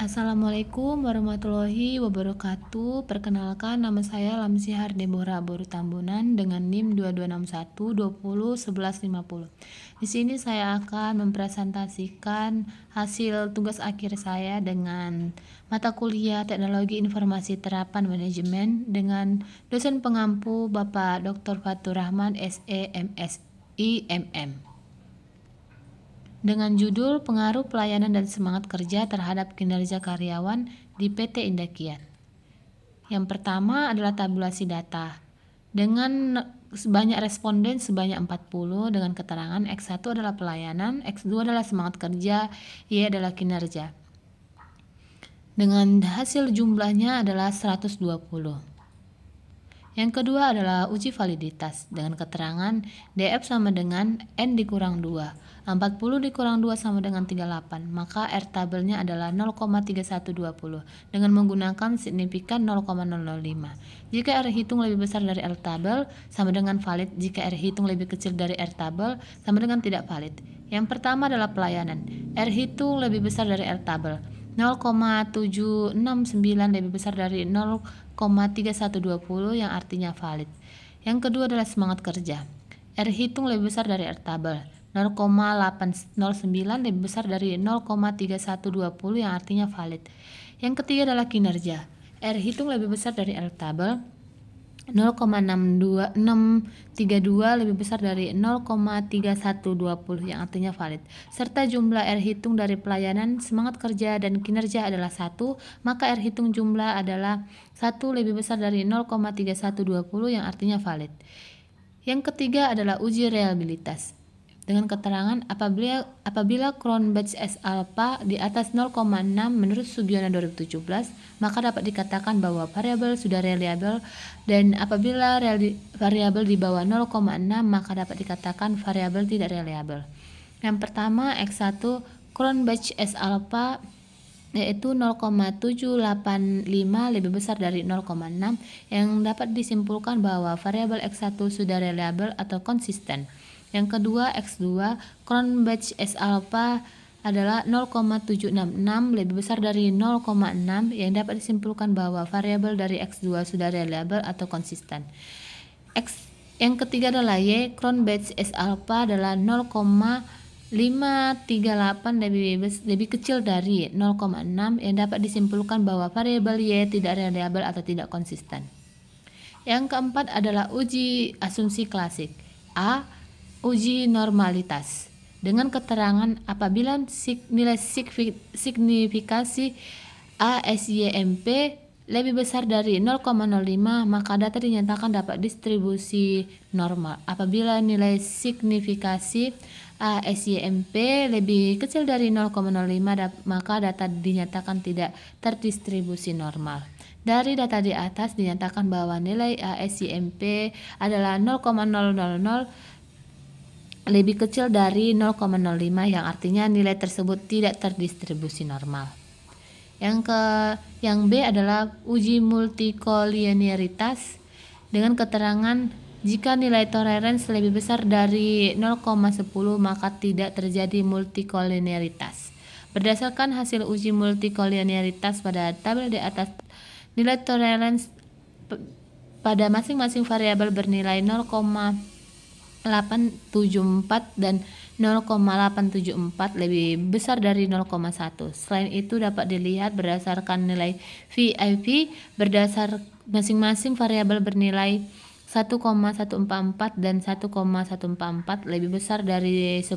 Assalamualaikum warahmatullahi wabarakatuh. Perkenalkan, nama saya Lamsihar Deborah Boru Tambunan dengan NIM 2261201150. Di sini saya akan mempresentasikan hasil tugas akhir saya dengan mata kuliah Teknologi Informasi Terapan Manajemen dengan dosen pengampu Bapak Dr. Fatur Rahman SE MSI MM. Dengan judul Pengaruh Pelayanan dan Semangat Kerja Terhadap Kinerja Karyawan di PT Indakiat. Yang pertama adalah tabulasi data. Dengan sebanyak responden sebanyak 40 dengan keterangan X1 adalah pelayanan, X2 adalah semangat kerja, Y adalah kinerja. Dengan hasil jumlahnya adalah 120. Yang kedua adalah uji validitas dengan keterangan DF sama dengan N dikurang 2. 40 dikurang 2 sama dengan 38, maka R tabelnya adalah 0,3120 dengan menggunakan signifikan 0,005. Jika R hitung lebih besar dari R tabel, sama dengan valid. Jika R hitung lebih kecil dari R tabel, sama dengan tidak valid. Yang pertama adalah pelayanan. R hitung lebih besar dari R tabel. 0,769 lebih besar dari 0,3120 yang artinya valid. Yang kedua adalah semangat kerja. R hitung lebih besar dari R tabel. 0,809 lebih besar dari 0,3120 yang artinya valid. Yang ketiga adalah kinerja. R hitung lebih besar dari R tabel. 0,62632 lebih besar dari 0,3120 yang artinya valid. Serta jumlah R hitung dari pelayanan, semangat kerja, dan kinerja adalah 1, maka R hitung jumlah adalah 1 lebih besar dari 0,3120 yang artinya valid. Yang ketiga adalah uji reliabilitas. Dengan keterangan apabila Cronbach S alpha di atas 0,6 menurut Sugiono 2017, maka dapat dikatakan bahwa variabel sudah reliable, dan apabila variabel di bawah 0,6 maka dapat dikatakan variabel tidak reliable. Yang pertama X1 Cronbach S alpha yaitu 0,785 lebih besar dari 0,6, yang dapat disimpulkan bahwa variabel X1 sudah reliable atau konsisten. Yang kedua, X2 Cronbach S alpha adalah 0,766 lebih besar dari 0,6, yang dapat disimpulkan bahwa variabel dari X2 sudah reliable atau konsisten. Yang ketiga adalah Y Cronbach S alpha adalah 0,538 lebih kecil dari 0,6, yang dapat disimpulkan bahwa variabel Y tidak reliable atau tidak konsisten. Yang keempat adalah uji asumsi klasik. A. Uji normalitas dengan keterangan apabila nilai signifikasi ASYMP lebih besar dari 0,05 maka data dinyatakan dapat distribusi normal. Apabila nilai signifikasi ASYMP lebih kecil dari 0,05 maka data dinyatakan tidak terdistribusi normal. Dari data di atas dinyatakan bahwa nilai ASYMP adalah 0,000 lebih kecil dari 0,05 yang artinya nilai tersebut tidak terdistribusi normal. Yang B adalah uji multikolinearitas dengan keterangan jika nilai tolerance lebih besar dari 0,10 maka tidak terjadi multikolinearitas. Berdasarkan hasil uji multikolinearitas pada tabel di atas, nilai tolerance pada masing-masing variabel bernilai 0,874 dan 0,874 lebih besar dari 0,1. Selain itu dapat dilihat berdasarkan nilai VIP berdasar masing-masing variabel bernilai 1,144 dan 1,144 lebih besar dari 10.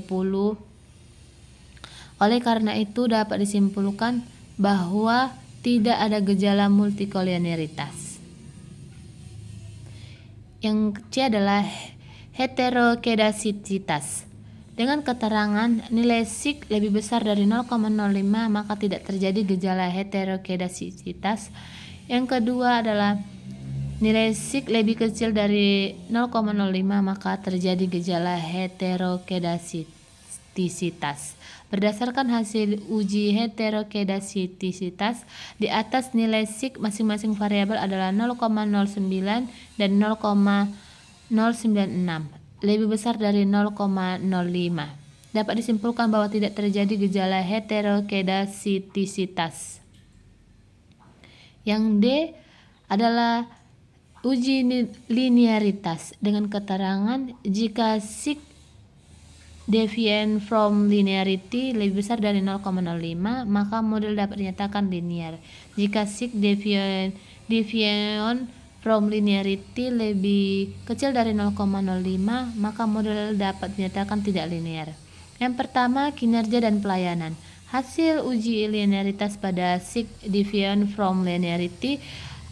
Oleh karena itu dapat disimpulkan bahwa tidak ada gejala multikolinearitas. Yang C adalah heterokedasitas dengan keterangan nilai sig lebih besar dari 0,05 maka tidak terjadi gejala heterokedasitas. Yang kedua adalah nilai sig lebih kecil dari 0,05 maka terjadi gejala heterokedasitisitas. Berdasarkan hasil uji heterokedasitisitas di atas, nilai sig masing-masing variabel adalah 0,09 dan 0,096 lebih besar dari 0,05. Dapat disimpulkan bahwa tidak terjadi gejala heterokedasitisitas. Yang D adalah uji linearitas dengan keterangan jika sig deviant from linearity lebih besar dari 0,05 maka model dapat dinyatakan linear. Jika sig deviant from linearity lebih kecil dari 0,05 maka model dapat dinyatakan tidak linear. Yang pertama, kinerja dan pelayanan. Hasil uji linearitas pada sig deviant from linearity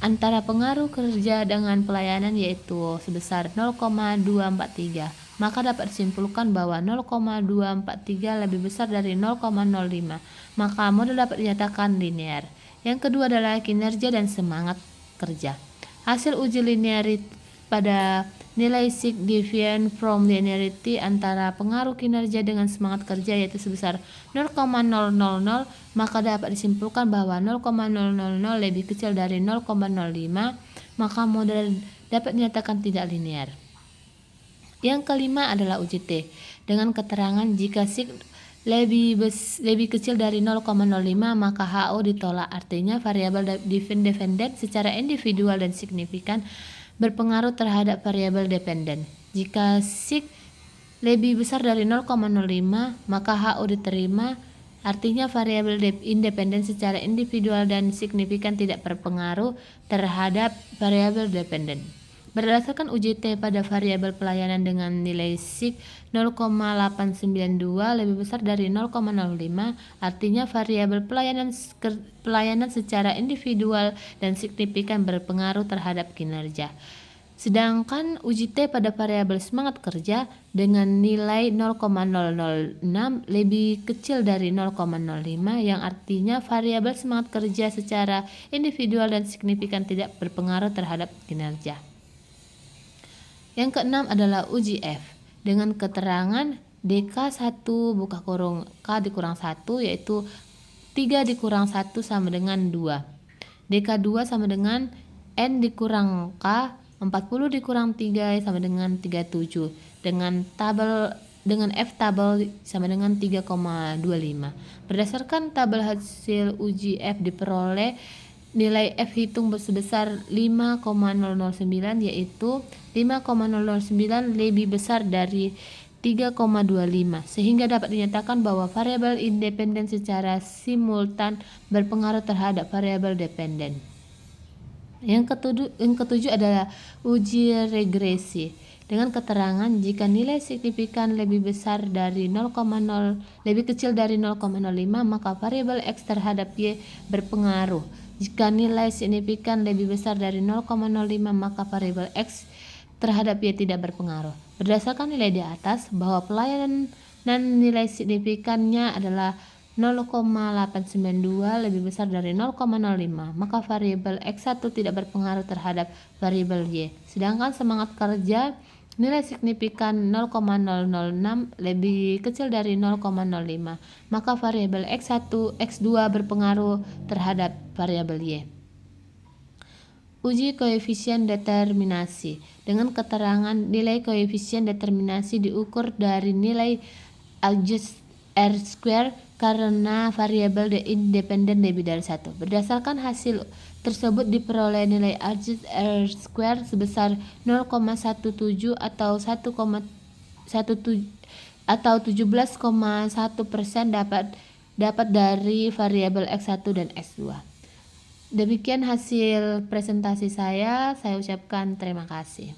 antara pengaruh kerja dengan pelayanan yaitu sebesar 0,243. Maka dapat disimpulkan bahwa 0,243 lebih besar dari 0,05. Maka model dapat dinyatakan linear. Yang kedua adalah kinerja dan semangat kerja. Hasil uji linearitas pada nilai sig deviant from linearity antara pengaruh kinerja dengan semangat kerja yaitu sebesar 0,000, maka dapat disimpulkan bahwa 0,000 lebih kecil dari 0,05, maka model dapat dinyatakan tidak linear. Yang kelima adalah uji T dengan keterangan jika sig lebih kecil dari 0,05 maka HO ditolak, artinya variabel dependent secara individual dan signifikan berpengaruh terhadap variabel dependen. Jika sig lebih besar dari 0,05 maka HO diterima, artinya variabel independen secara individual dan signifikan tidak berpengaruh terhadap variabel dependen. Berdasarkan uji T pada variabel pelayanan dengan nilai sig 0,892 lebih besar dari 0,05, artinya variabel pelayanan secara individual dan signifikan berpengaruh terhadap kinerja. Sedangkan uji T pada variabel semangat kerja dengan nilai 0,006 lebih kecil dari 0,05 yang artinya variabel semangat kerja secara individual dan signifikan tidak berpengaruh terhadap kinerja. Yang keenam adalah uji F dengan keterangan DK1 buka kurung K dikurang 1 yaitu 3 dikurang 1 sama dengan 2. DK2 sama dengan N dikurang K 40 dikurang 3 sama dengan 37 dengan F tabel sama dengan 3,25. Berdasarkan tabel hasil uji F diperoleh nilai F hitung sebesar 5,009 yaitu 5,009 lebih besar dari 3,25 sehingga dapat dinyatakan bahwa variabel independen secara simultan berpengaruh terhadap variabel dependen. Yang ketujuh adalah uji regresi dengan keterangan jika nilai signifikan lebih besar dari 0,0 lebih kecil dari 0,05 maka variabel X terhadap Y berpengaruh. Jika nilai signifikan lebih besar dari 0,05 maka variabel X terhadap Y tidak berpengaruh. Berdasarkan nilai di atas bahwa pelayanan dan nilai signifikannya adalah 0,892 lebih besar dari 0,05 maka variabel X1 tidak berpengaruh terhadap variabel Y. Sedangkan semangat kerja nilai signifikan 0,006 lebih kecil dari 0,05 maka variabel X1, X2 berpengaruh terhadap variabel Y. Uji koefisien determinasi dengan keterangan nilai koefisien determinasi diukur dari nilai adjust R² karena variabel independen lebih dari 1. Berdasarkan hasil tersebut diperoleh nilai adjust R² sebesar 0,17 atau 17,1% dapat dari variabel X1 dan X2. Demikian hasil presentasi saya ucapkan terima kasih.